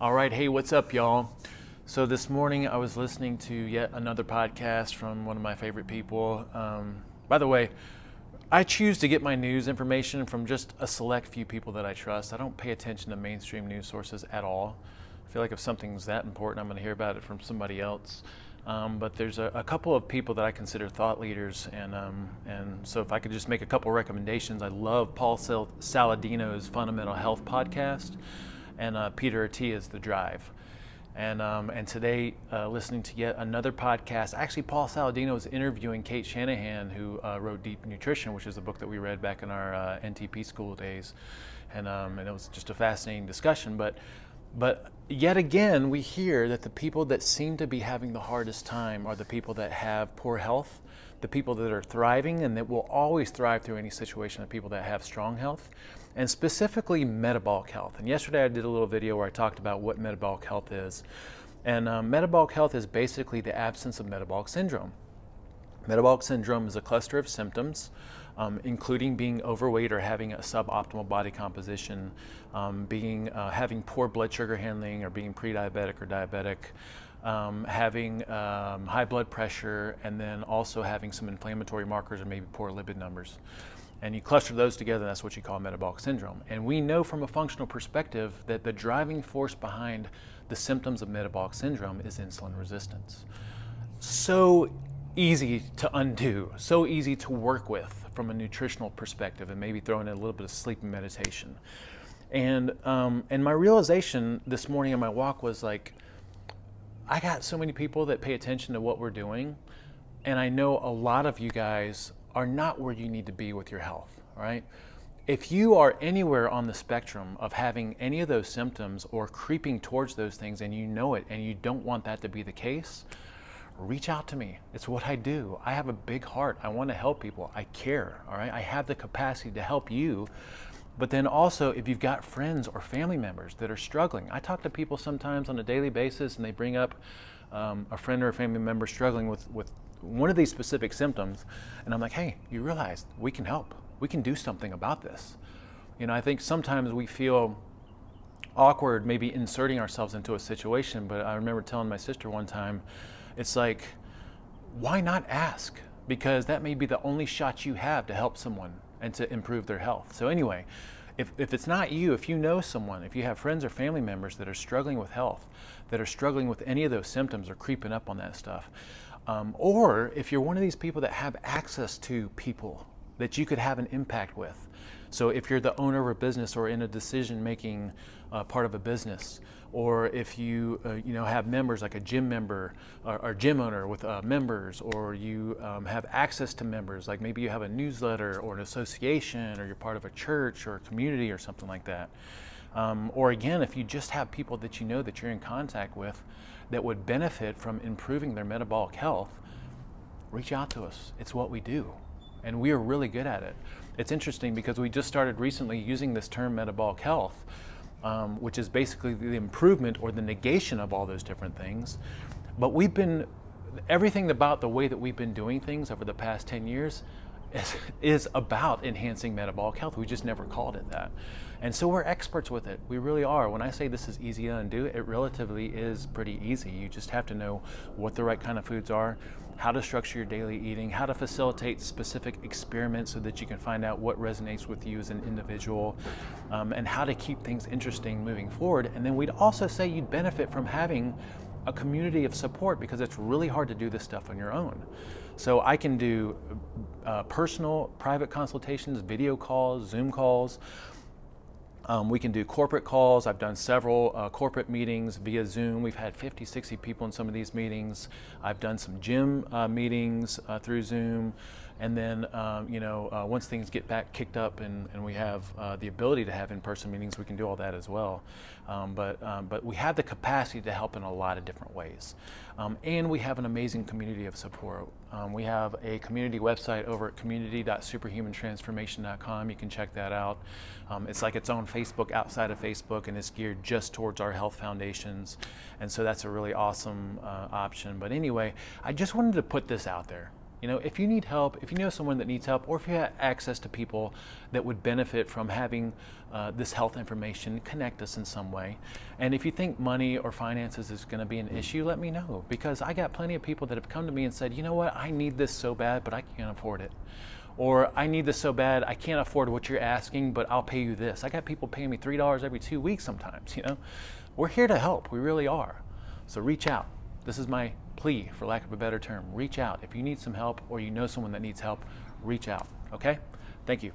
All right, hey, what's up, y'all? So this morning I was listening to yet another podcast from one of my favorite people. By the way, I choose to get my news information from just a select few people that I trust. I don't pay attention to mainstream news sources at all. I feel like if something's that important, I'm going to hear about it from somebody else. But there's a couple of people that I consider thought leaders, and so if I could just make a couple recommendations, I love Paul Saladino's Fundamental Health podcast, and Peter Attia's The Drive. And today, listening to yet another podcast. Actually, Paul Saladino was interviewing Kate Shanahan, who wrote Deep Nutrition, which is a book that we read back in our NTP school days, and it was just a fascinating discussion. But yet again, we hear that the people that seem to be having the hardest time are the people that have poor health, the people that are thriving and that will always thrive through any situation, the people that have strong health, and specifically metabolic health. And yesterday I did a little video where I talked about what metabolic health is. And metabolic health is basically the absence of metabolic syndrome. Metabolic syndrome is a cluster of symptoms, including being overweight or having a suboptimal body composition, having poor blood sugar handling or being pre-diabetic or diabetic, having high blood pressure, and then also having some inflammatory markers or maybe poor lipid numbers. And you cluster those together, that's what you call metabolic syndrome. And we know from a functional perspective that the driving force behind the symptoms of metabolic syndrome is insulin resistance. So easy to undo, so easy to work with from a nutritional perspective, and maybe throw in a little bit of sleep and meditation. And my realization this morning on my walk was like, I got so many people that pay attention to what we're doing, and I know a lot of you guys are not where you need to be with your health, right? If you are anywhere on the spectrum of having any of those symptoms or creeping towards those things and you know it and you don't want that to be the case, reach out to me. It's what I do. I have a big heart. I want to help people. I care, all right? I have the capacity to help you. But then also, if you've got friends or family members that are struggling, I talk to people sometimes on a daily basis and they bring up a friend or a family member struggling with one of these specific symptoms, and I'm like, hey, you realize we can help. We can do something about this. You know, I think sometimes we feel awkward maybe inserting ourselves into a situation, but I remember telling my sister one time, it's like, why not ask? Because that may be the only shot you have to help someone and to improve their health. So anyway, if it's not you, if you know someone, if you have friends or family members that are struggling with health, that are struggling with any of those symptoms or creeping up on that stuff, or if you're one of these people that have access to people that you could have an impact with. So if you're the owner of a business or in a decision-making part of a business, or if you have members like a gym member or gym owner with members, or you have access to members, like maybe you have a newsletter or an association, or you're part of a church or a community or something like that. Or again, if you just have people that you know that you're in contact with that would benefit from improving their metabolic health, reach out to us. It's what we do, and we are really good at it. It's interesting because we just started recently using this term metabolic health, which is basically the improvement or the negation of all those different things. But everything about the way that we've been doing things over the past 10 years is about enhancing metabolic health. We just never called it that. And so we're experts with it. We really are. When I say this is easy to undo, it relatively is pretty easy. You just have to know what the right kind of foods are, how to structure your daily eating, how to facilitate specific experiments so that you can find out what resonates with you as an individual, and how to keep things interesting moving forward. And then we'd also say you'd benefit from having a community of support, because it's really hard to do this stuff on your own. So I can do personal, private consultations, video calls, Zoom calls. We can do corporate calls. I've done several corporate meetings via Zoom. We've had 50, 60 people in some of these meetings. I've done some gym meetings through Zoom. And then, once things get back kicked up and we have the ability to have in-person meetings, we can do all that as well. But we have the capacity to help in a lot of different ways. And we have an amazing community of support. We have a community website over at community.superhumantransformation.com. You can check that out. It's like its own Facebook outside of Facebook, and it's geared just towards our health foundations. And so that's a really awesome option. But anyway, I just wanted to put this out there. If you need help, if you know someone that needs help, or if you have access to people that would benefit from having this health information, connect us in some way. And if you think money or finances is going to be an issue, let me know, because I got plenty of people that have come to me and said, you know what, I need this so bad, but I can't afford it. Or I need this so bad, I can't afford what you're asking, but I'll pay you this. I got people paying me $3 every 2 weeks sometimes, We're here to help, we really are. So reach out. This is my plea, for lack of a better term. Reach out. If you need some help or you know someone that needs help, reach out, okay? Thank you.